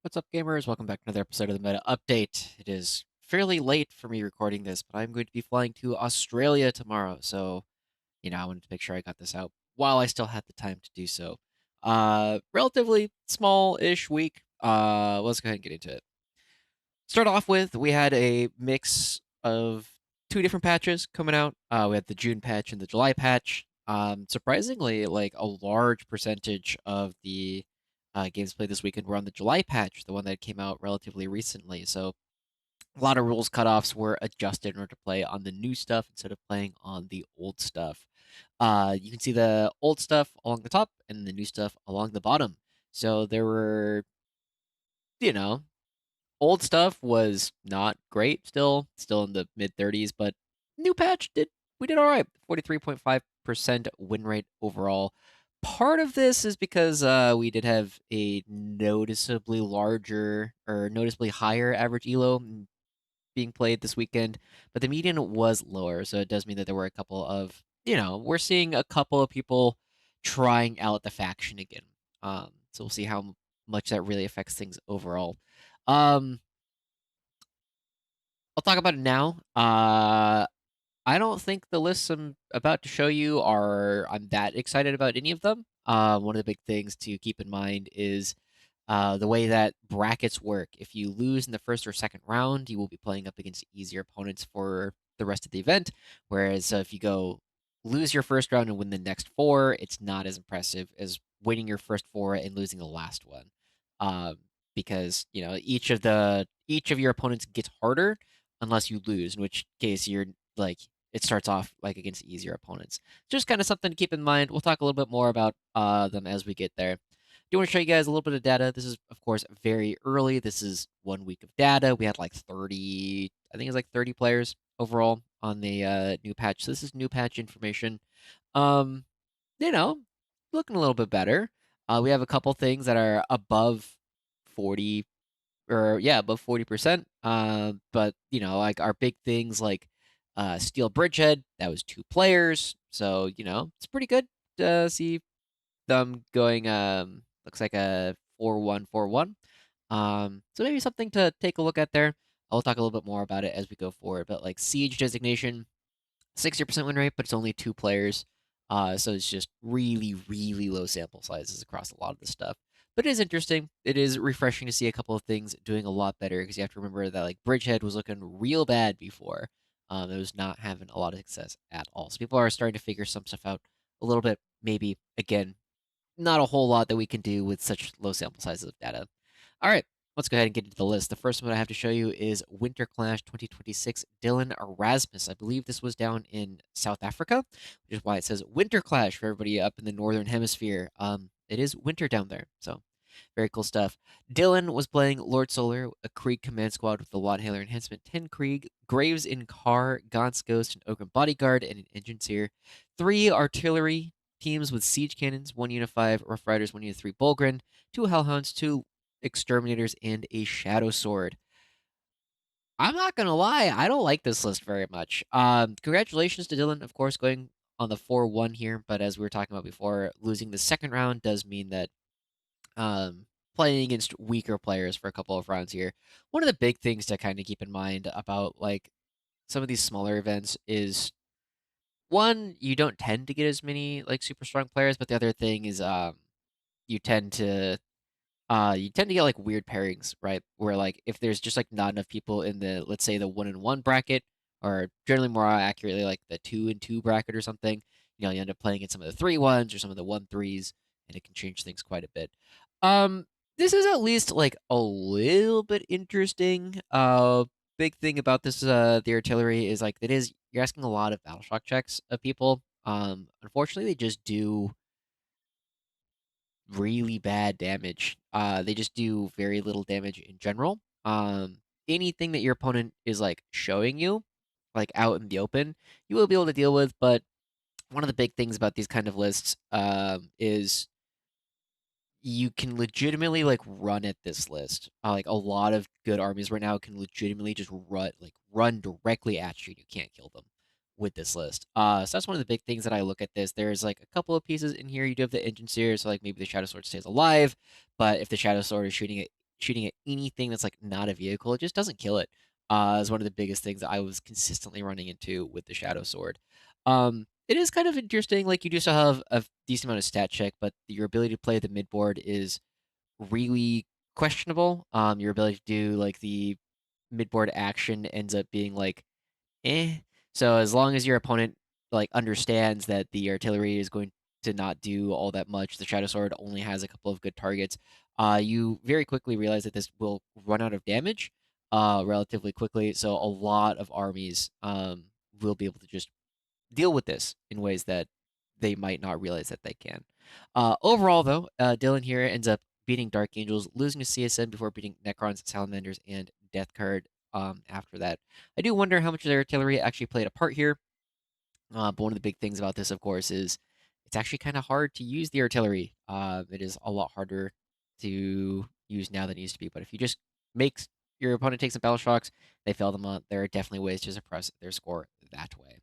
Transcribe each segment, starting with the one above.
What's up, gamers? Welcome back to another episode of the Meta Update. It is fairly late for me recording this, but I'm going to be flying to Australia tomorrow. So, I wanted to make sure I got this out while I still had the time to do so. Relatively small-ish week. Let's go ahead and get into it. Start off with, we had a mix of two different patches coming out. We had the June patch and the July patch. Surprisingly, like a large percentage of the games played this weekend were on the July patch, the one that came out relatively recently. So a lot of rules cutoffs were adjusted in order to play on the new stuff instead of playing on the old stuff. You can see the old stuff along the top and the new stuff along the bottom. So there were, you know, old stuff was not great still in the mid 30s, but new patch did all right. 43.5% win rate overall. Part of this is because we did have a noticeably larger or noticeably higher average elo being played this weekend, but the median was lower, so it does mean that there were a couple of, we're seeing a couple of people trying out the faction again. So we'll see how much that really affects things overall. Um, I'll talk about it now. I don't think the lists I'm about to show you I'm that excited about any of them. One of the big things to keep in mind is the way that brackets work. If you lose in the first or second round, you will be playing up against easier opponents for the rest of the event. Whereas if you go lose your first round and win the next four, it's not as impressive as winning your first four and losing the last one. Um, because each of your opponents gets harder unless you lose, in which case you're like it starts off like against easier opponents. Just kind of something to keep in mind. We'll talk a little bit more about them as we get there. Do want to show you guys a little bit of data. This is, of course, very early. This is 1 week of data. We had like 30, I think it's like 30 players overall on the new patch. So this is new patch information. Um, you know, looking a little bit better. We have a couple things that are above 40 or yeah, above 40%. But like our big things like Steel Bridgehead, that was 2 players. So, it's pretty good to see them going looks like a 4-1-4-1. So maybe something to take a look at there. I'll talk a little bit more about it as we go forward. But like Siege designation, 60% win rate, but it's only 2 players. So it's just really, really low sample sizes across a lot of this stuff. But it is interesting. It is refreshing to see a couple of things doing a lot better because you have to remember that like Bridgehead was looking real bad before. It was not having a lot of success at all. So people are starting to figure some stuff out a little bit. Maybe again, not a whole lot that we can do with such low sample sizes of data. All right, let's go ahead and get into the list. The first one I have to show you is Winter Clash 2026 Dylan Erasmus. I believe this was down in South Africa, which is why it says Winter Clash for everybody up in the Northern Hemisphere. It is winter down there, so very cool stuff. Dylan was playing Lord Solar, a Krieg command squad with the Lot Hailer enhancement, 10 Krieg, Graves in Car, Gaunt's Ghost, an Ogre Bodyguard, and an Engineer. 3 artillery teams with siege cannons, 1 Unit 5, Rough Riders, 1 Unit 3 Bulgren, 2 Hellhounds, 2 Exterminators, and a Shadow Sword. I'm not gonna lie, I don't like this list very much. Congratulations to Dylan, of course, going on the 4-1 here, but as we were talking about before, losing the second round does mean that um, playing against weaker players for a couple of rounds here. One of the big things to kind of keep in mind about like some of these smaller events is one, you don't tend to get as many like super strong players, but the other thing is you tend to get like weird pairings, right? Where like if there's just like not enough people in the let's say the 1-1 bracket, or generally more accurately like the 2-2 bracket or something, you end up playing in some of the 3-1s or some of the 1-3s, and it can change things quite a bit. Um, this is at least like a little bit interesting. Big thing about this the artillery is like you're asking a lot of battle shock checks of people. Unfortunately, they just do really bad damage. They just do very little damage in general. Anything that your opponent is like showing you, like out in the open, you will be able to deal with. But one of the big things about these kind of lists is you can legitimately like run at this list. Like a lot of good armies right now can legitimately just run directly at you. And you can't kill them with this list. So that's one of the big things that I look at this. There's like a couple of pieces in here. You do have the engine seer, so like maybe the Shadow Sword stays alive, but if the Shadow Sword is shooting at anything that's like not a vehicle, it just doesn't kill it. Is one of the biggest things that I was consistently running into with the Shadow Sword. It is kind of interesting. Like you do still have a decent amount of stat check, but your ability to play the mid board is really questionable. Your ability to do like the mid board action ends up being like eh. So as long as your opponent like understands that the artillery is going to not do all that much, the Shadow Sword only has a couple of good targets. You very quickly realize that this will run out of damage, relatively quickly. So a lot of armies will be able to just deal with this in ways that they might not realize that they can. Overall, though, Dylan here ends up beating Dark Angels, losing to CSN before beating Necrons, Salamanders, and Death Card after that. I do wonder how much of their artillery actually played a part here. But one of the big things about this, of course, is it's actually kind of hard to use the artillery. It is a lot harder to use now than it used to be. But if you just make your opponent take some battle shocks, they fail them on. There are definitely ways to suppress their score that way.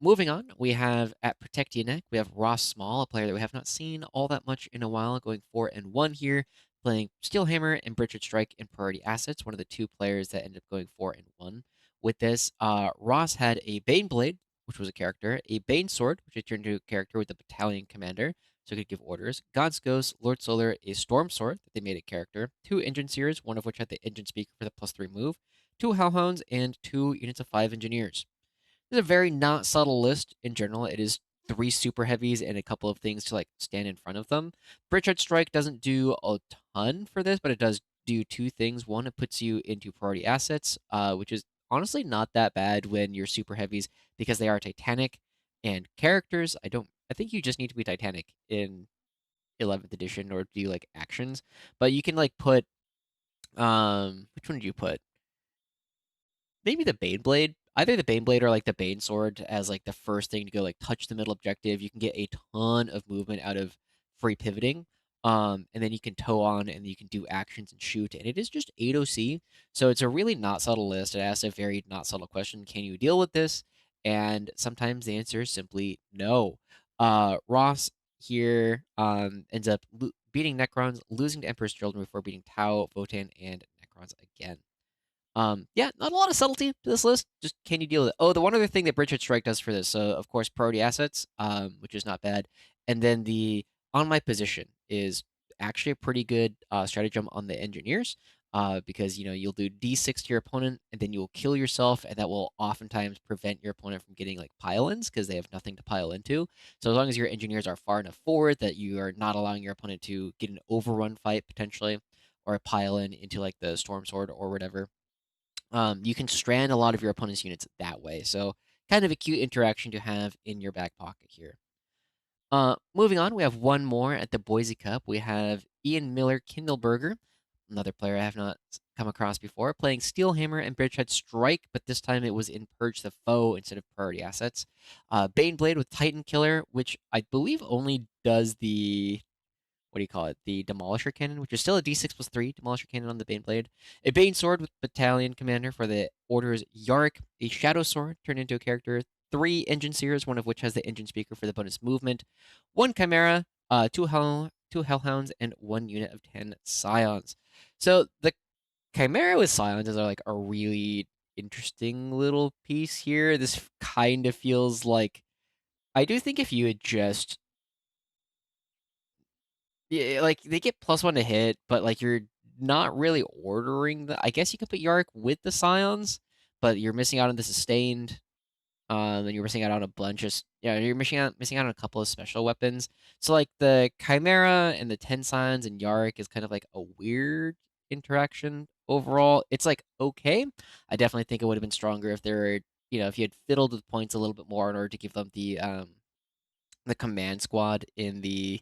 Moving on, we have at Protect Your Neck, we have Ross Small, a player that we have not seen all that much in a while, going 4-1 here, playing Steelhammer and Bridget Strike in priority assets, one of the two players that ended up going 4-1 with this. Ross had a Bane Blade, which was a character, a Bane Sword, which he turned into a character with the battalion commander, so he could give orders, God's Ghost, Lord Solar, a Storm Sword that they made a character, two Engine Seers, one of which had the Engine Speaker for the +3 move, two Hellhounds, and two units of 5 Engineers. It's a very not subtle list in general. It is three super heavies and a couple of things to like stand in front of them. Bridgehead Strike doesn't do a ton for this, but it does do two things. One, it puts you into priority assets, which is honestly not that bad when you're super heavies because they are Titanic and characters. I think you just need to be Titanic in 11th edition or do like actions, but you can like put which one did you put? Maybe the Baneblade. Either the Baneblade or like the Bane Sword as like the first thing to go like touch the middle objective. You can get a ton of movement out of free pivoting. And then you can tow on and you can do actions and shoot. And it is just 8 OC. So it's a really not subtle list. It asks a very not subtle question. Can you deal with this? And sometimes the answer is simply no. Ross here ends up beating Necrons, losing to Emperor's Children before beating Tau, Votan, and Necrons again. Yeah, not a lot of subtlety to this list. Just can you deal with it? Oh, the one other thing that Bridgehead Strike does for this, so of course priority assets, which is not bad, and then the on my position is actually a pretty good stratagem on the engineers, because you'll do D6 to your opponent, and then you'll kill yourself, and that will oftentimes prevent your opponent from getting like pile-ins because they have nothing to pile into. So as long as your engineers are far enough forward that you are not allowing your opponent to get an overrun fight potentially, or a pile-in into like the Storm Sword or whatever, you can strand a lot of your opponent's units that way. So kind of a cute interaction to have in your back pocket here. Moving on, we have one more at the Boise Cup. We have Ian Miller Kindleberger, another player I have not come across before, playing Steelhammer and Bridgehead Strike, but this time it was in Purge the Foe instead of priority assets. Baneblade with Titan Killer, which I believe only does the what do you call it? The Demolisher Cannon, which is still a D6+3 Demolisher Cannon on the Baneblade. A Bane Sword with Battalion Commander for the Orders Yarick. A Shadow Sword turned into a character. Three Engine Seers, one of which has the Engine Speaker for the bonus movement. One Chimera, two Hellhounds, and one unit of 10 Scions. So the Chimera with Scions is like a really interesting little piece here. This kind of feels like I do think if you had just yeah, like they get +1 to hit, but like you're not really ordering the. I guess you could put Yarick with the Scions, but you're missing out on the sustained. And you're missing out on a bunch of you're missing out on a couple of special weapons. So like the Chimera and the Ten Scions and Yarick is kind of like a weird interaction overall. It's like okay. I definitely think it would have been stronger if there, if you had fiddled with points a little bit more in order to give them the command squad in the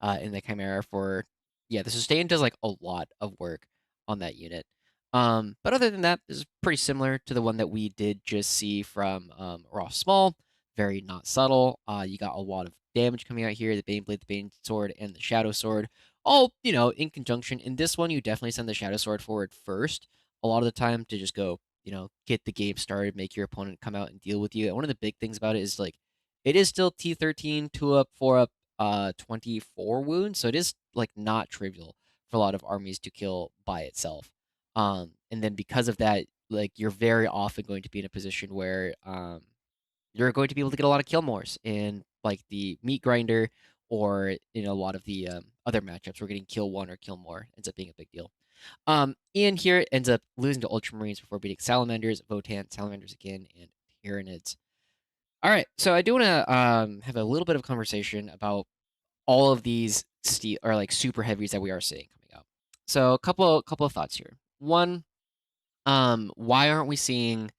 Chimera for the sustain does like a lot of work on that unit. But other than that, this is pretty similar to the one that we did just see from Ross Small. Very not subtle. You got a lot of damage coming out here. The Baneblade, the Bane Sword, and the Shadow Sword, all in conjunction. In this one, you definitely send the Shadow Sword forward first. A lot of the time to just go, get the game started, make your opponent come out and deal with you. And one of the big things about it is like it is still T13, 2 up, 4 up, 24 wounds, so it is like not trivial for a lot of armies to kill by itself. And then because of that, like you're very often going to be in a position where you're going to be able to get a lot of kill mores in like the meat grinder or in a lot of the other matchups. We're getting kill one or kill more ends up being a big deal. Ian here ends up losing to Ultramarines before beating Salamanders, Votan, Salamanders again, and Tyranids. All right, so I do want to have a little bit of conversation about all of these steel or like super heavies that we are seeing coming out. So a couple of thoughts here. One, why aren't we seeing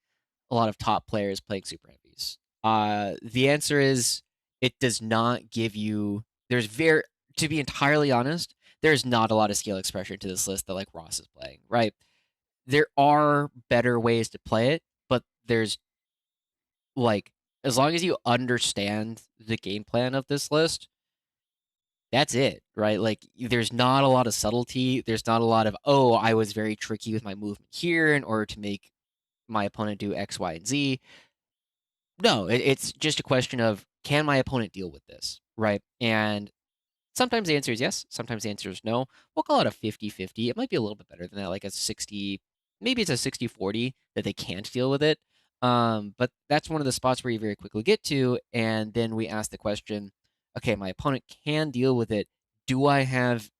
a lot of top players playing super heavies? The answer is it does not give you. There's very to be entirely honest, there's not a lot of skill expression to this list that like Ross is playing. Right? There are better ways to play it, but there's like as long as you understand the game plan of this list, that's it, right? Like there's not a lot of subtlety. There's not a lot of, oh, I was very tricky with my movement here in order to make my opponent do X, Y, and Z. No, it's just a question of can my opponent deal with this, right? And sometimes the answer is yes, sometimes the answer is no. We'll call it a 50-50. It might be a little bit better than that, like a 60, maybe it's a 60-40 that they can't deal with it. But that's one of the spots where you very quickly get to, and then we ask the question, okay, my opponent can deal with it. Do I have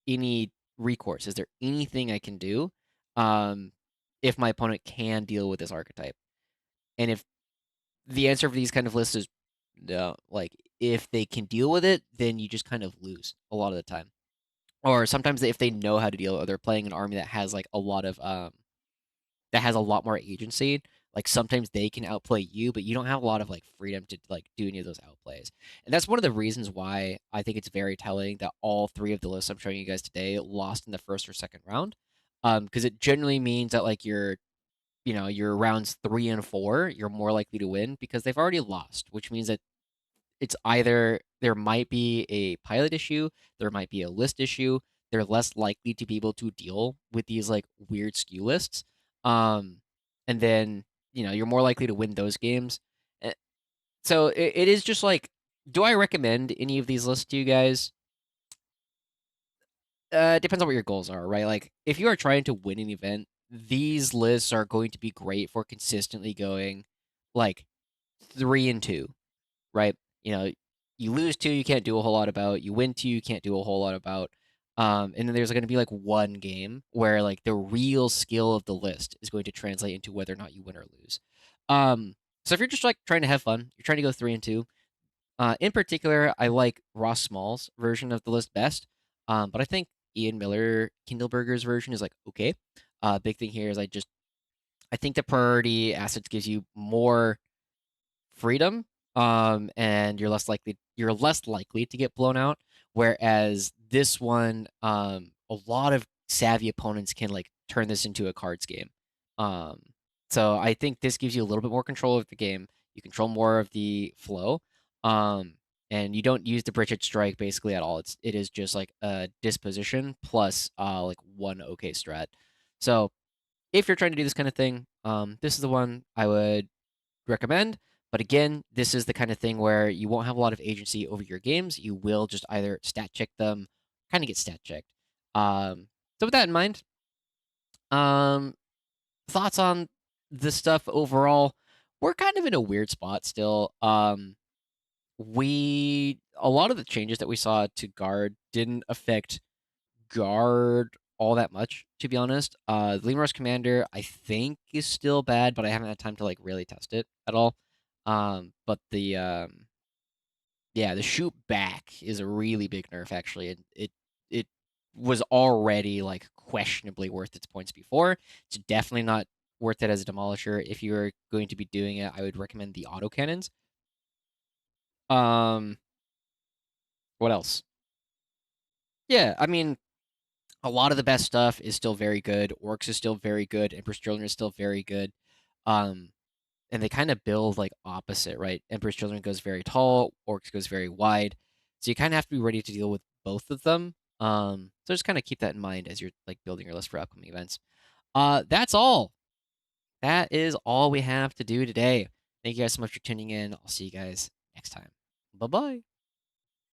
any recourse? Is there anything I can do um, if my opponent can deal with this archetype? And if the answer for these kind of lists is no, like if they can deal with it, then you just kind of lose a lot of the time. Or sometimes if they know how to deal, or they're playing an army that has like a lot of that has a lot more agency. Like sometimes they can outplay you, but you don't have a lot of like freedom to like do any of those outplays. And that's one of the reasons why I think it's very telling that all three of the lists I'm showing you guys today lost in the first or second round. Because it generally means that like your rounds 3 and 4, you're more likely to win because they've already lost, which means that it's either there might be a pilot issue, there might be a list issue. They're less likely to be able to deal with these like weird skew lists. And then you're more likely to win those games. Eh, So it is just like, do I recommend any of these lists to you guys? It depends on what your goals are, right? Like if you are trying to win an event, these lists are going to be great for consistently going like 3-2, right? You know, you lose two, you can't do a whole lot about. You win two, you can't do a whole lot about. And then there's going to be like one game where like the real skill of the list is going to translate into whether or not you win or lose. So if you're just like trying to have fun, you're trying to go 3-2. In particular, I like Ross Small's version of the list best. But I think Ian Miller Kindleberger's version is like okay. Big thing here is I think the priority assets gives you more freedom, and you're less likely to get blown out. Whereas this one, a lot of savvy opponents can like turn this into a cards game. Um, so I think this gives you a little bit more control of the game. You control more of the flow, um, and you don't use the Bridget strike basically at all. It is just like a disposition plus like one okay strat. So if you're trying to do this kind of thing, this is the one I would recommend. But again, this is the kind of thing where you won't have a lot of agency over your games. You will just either stat check them, kind of get stat checked. So with that in mind, um, thoughts on the stuff overall? We're kind of in a weird spot still. We a lot of the changes that we saw to guard didn't affect guard all that much, to be honest. The Lean Rush Commander, I think, is still bad, but I haven't had time to like really test it at all. But the shoot back is a really big nerf actually. It was already like questionably worth its points before. It's definitely not worth it as a demolisher. If you're going to be doing it, I would recommend the autocannons. Um, what else? Yeah, I mean, a lot of the best stuff is still very good. Orcs is still very good. Emperor's Children is still very good. Um, and they kind of build like opposite, right? Emperor's Children goes very tall, Orcs goes very wide. So you kind of have to be ready to deal with both of them. So just kind of keep that in mind as you're like building your list for upcoming events. That's all. That is all we have to do today. Thank you guys so much for tuning in. I'll see you guys next time. Bye bye.